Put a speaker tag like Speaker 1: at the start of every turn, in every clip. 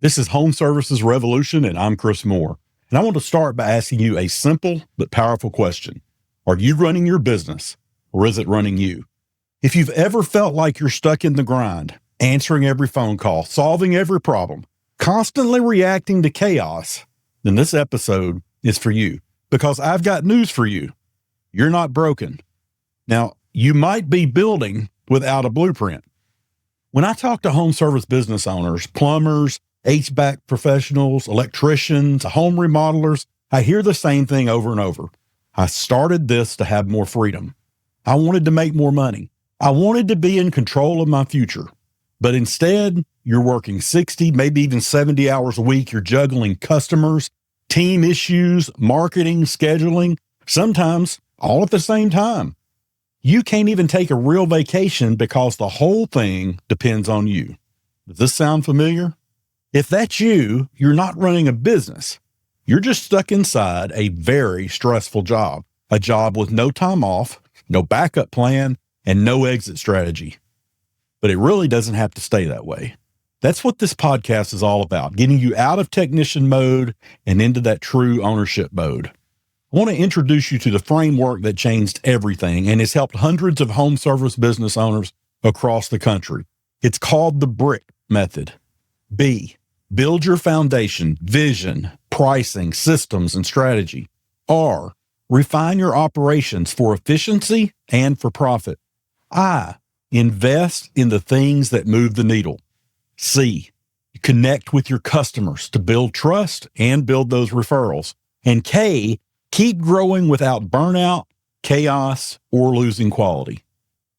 Speaker 1: This is Home Services Revolution, and I'm Chris Moore. And I want to start by asking you a simple but powerful question. Are you running your business, or is it running you? If you've ever felt like you're stuck in the grind, answering every phone call, solving every problem, constantly reacting to chaos, then this episode is for you, because I've got news for you. You're not broken. Now, you might be building without a blueprint. When I talk to home service business owners, plumbers, HVAC professionals, electricians, home remodelers, I hear the same thing over and over. I started this to have more freedom. I wanted to make more money. I wanted to be in control of my future. But instead, you're working 60, maybe even 70 hours a week. You're juggling customers, team issues, marketing, scheduling, sometimes all at the same time. You can't even take a real vacation because the whole thing depends on you. Does this sound familiar? If that's you, you're not running a business. You're just stuck inside a very stressful job, a job with no time off, no backup plan, and no exit strategy. But it really doesn't have to stay that way. That's what this podcast is all about, getting you out of technician mode and into that true ownership mode. I want to introduce you to the framework that changed everything and has helped hundreds of home service business owners across the country. It's called the BRIC method. B, build your foundation, vision, pricing, systems, and strategy. R, refine your operations for efficiency and for profit. I, invest in the things that move the needle. C, connect with your customers to build trust and build those referrals. And K, keep growing without burnout, chaos, or losing quality.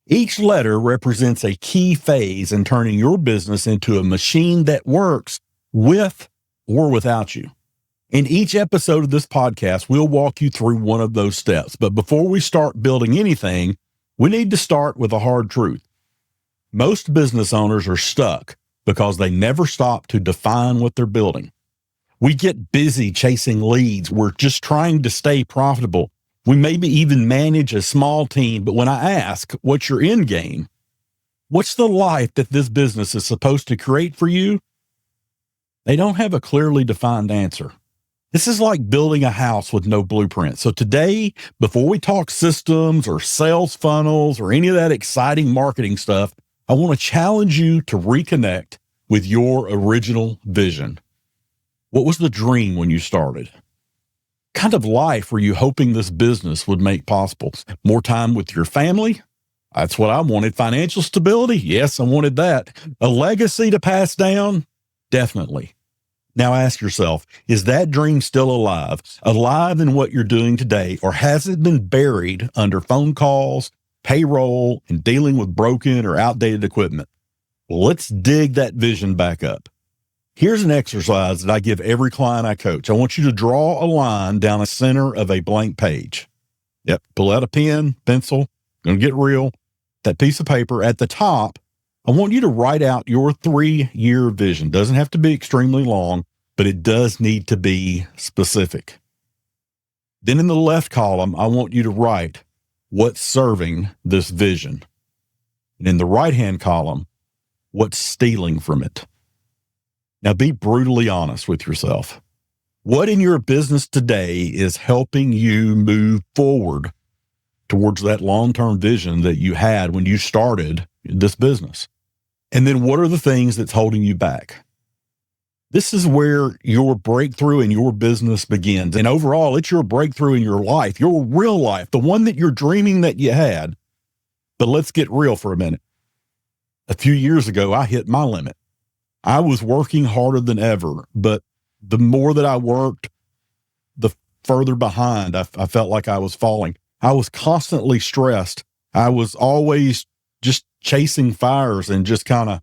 Speaker 1: Each letter represents a key phase in turning your business into a machine that works with or without you. In each episode of this podcast, we'll walk you through one of those steps. But before we start building anything, we need to start with a hard truth. Most business owners are stuck because they never stop to define what they're building. We get busy chasing leads. We're just trying to stay profitable. We maybe even manage a small team. But when I ask, what's your end game? What's the life that this business is supposed to create for you? They don't have a clearly defined answer. This is like building a house with no blueprint. So today, before we talk systems or sales funnels or any of that exciting marketing stuff, I want to challenge you to reconnect with your original vision. What was the dream when you started? What kind of life were you hoping this business would make possible? More time with your family? That's what I wanted. Financial stability? Yes, I wanted that. A legacy to pass down? Definitely. Now ask yourself, is that dream still alive? Alive in what you're doing today, or has it been buried under phone calls, payroll, and dealing with broken or outdated equipment? Well, let's dig that vision back up. Here's an exercise that I give every client I coach. I want you to draw a line down the center of a blank page. Yep, pull out a pen, pencil, gonna get real. That piece of paper at the top, I want you to write out your 3-year vision. Doesn't have to be extremely long, but it does need to be specific. Then in the left column, I want you to write what's serving this vision. And in the right-hand column, what's stealing from it. Now be brutally honest with yourself. What in your business today is helping you move forward towards that long-term vision that you had when you started this business? And then what are the things that's holding you back? This is where your breakthrough in your business begins. And overall, it's your breakthrough in your life, your real life, the one that you're dreaming that you had. But let's get real for a minute. A few years ago, I hit my limit. I was working harder than ever, but the more that I worked, the further behind I felt like I was falling. I was constantly stressed. I was always just chasing fires and just kind of,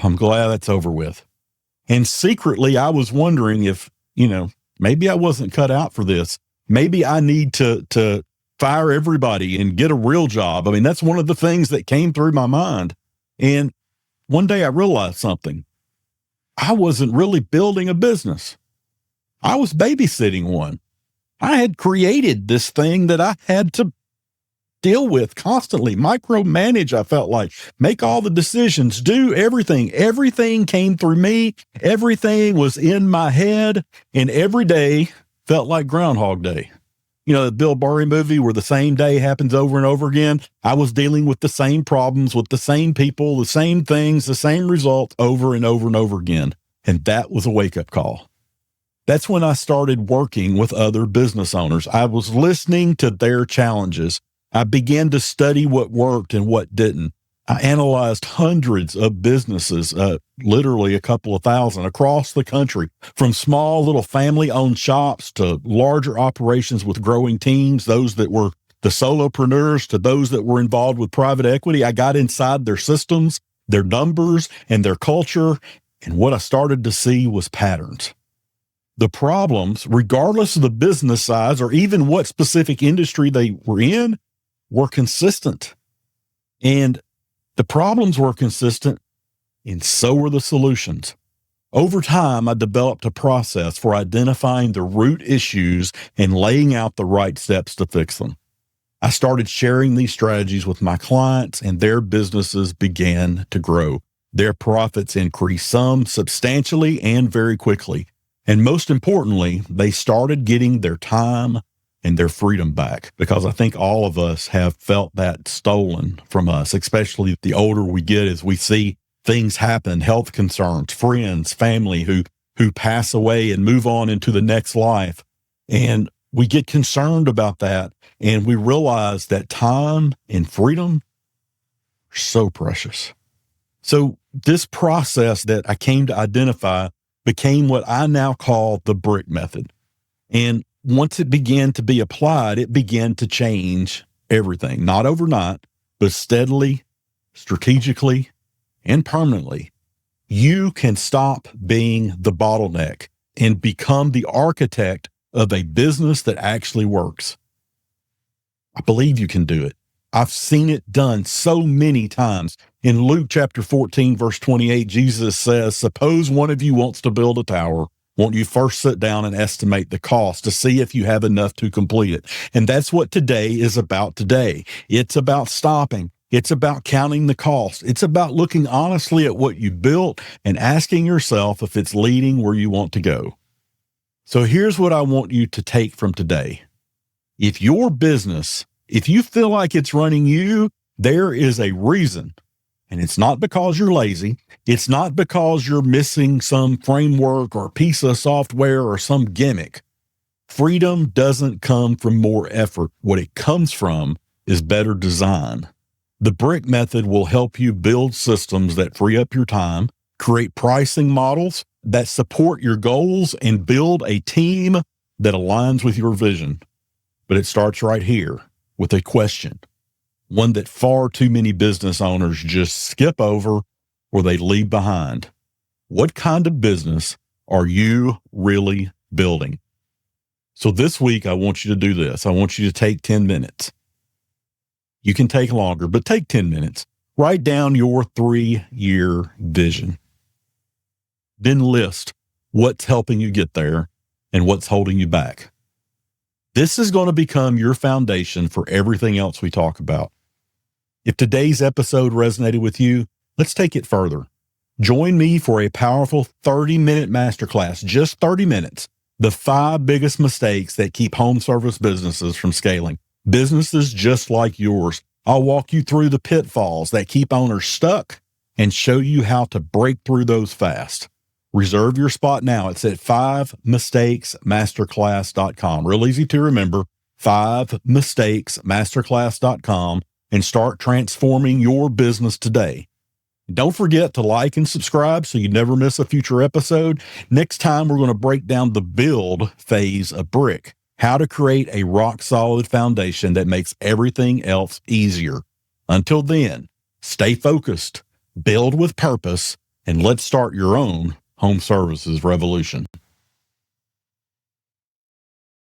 Speaker 1: I'm glad that's over with. And secretly, I was wondering if, maybe I wasn't cut out for this. Maybe I need to fire everybody and get a real job. I mean, that's one of the things that came through my mind. And one day I realized something. I wasn't really building a business. I was babysitting one. I had created this thing that I had to deal with constantly, micromanage. I felt like make all the decisions, do everything. Everything came through me. Everything was in my head, and every day felt like Groundhog Day. You know, the Bill Murray movie where the same day happens over and over again. I was dealing with the same problems with the same people, the same things, the same results over and over and over again. And that was a wake-up call. That's when I started working with other business owners. I was listening to their challenges. I began to study what worked and what didn't. I analyzed hundreds of businesses, literally a couple of thousand across the country, from small little family-owned shops to larger operations with growing teams, those that were the solopreneurs to those that were involved with private equity. I got inside their systems, their numbers, and their culture, and what I started to see was patterns. The problems, regardless of the business size or even what specific industry they were in, were consistent. And the problems were consistent, and so were the solutions. Over time, I developed a process for identifying the root issues and laying out the right steps to fix them. I started sharing these strategies with my clients, and their businesses began to grow. Their profits increased, some substantially and very quickly. And most importantly, they started getting their time and their freedom back, because I think all of us have felt that stolen from us, especially the older we get, as we see things happen, health concerns, friends, family who pass away and move on into the next life. And we get concerned about that, and we realize that time and freedom are so precious. So this process that I came to identify became what I now call the brick method. And once it began to be applied, it began to change everything, not overnight, but steadily, strategically, and permanently. You can stop being the bottleneck and become the architect of a business that actually works. I believe you can do it. I've seen it done so many times. In Luke chapter 14, verse 28, Jesus says, suppose one of you wants to build a tower. Won't you first sit down and estimate the cost to see if you have enough to complete it? And that's what today is about today. It's about stopping. It's about counting the cost. It's about looking honestly at what you built and asking yourself if it's leading where you want to go. So here's what I want you to take from today. If your business, if you feel like it's running you, there is a reason. And it's not because you're lazy. It's not because you're missing some framework or piece of software or some gimmick. Freedom doesn't come from more effort. What it comes from is better design. The brick method will help you build systems that free up your time, create pricing models that support your goals, and build a team that aligns with your vision. But it starts right here with a question. One that far too many business owners just skip over or they leave behind. What kind of business are you really building? So this week, I want you to do this. I want you to take 10 minutes. You can take longer, but take 10 minutes. Write down your 3-year vision. Then list what's helping you get there and what's holding you back. This is going to become your foundation for everything else we talk about. If today's episode resonated with you, let's take it further. Join me for a powerful 30-minute masterclass, just 30 minutes, the 5 biggest mistakes that keep home service businesses from scaling. Businesses just like yours. I'll walk you through the pitfalls that keep owners stuck and show you how to break through those fast. Reserve your spot now. It's at 5mistakesmasterclass.com. Real easy to remember, 5mistakesmasterclass.com. And start transforming your business today. Don't forget to like and subscribe so you never miss a future episode. Next time, we're going to break down the build phase of brick, how to create a rock-solid foundation that makes everything else easier. Until then, stay focused, build with purpose, and let's start your own home services revolution.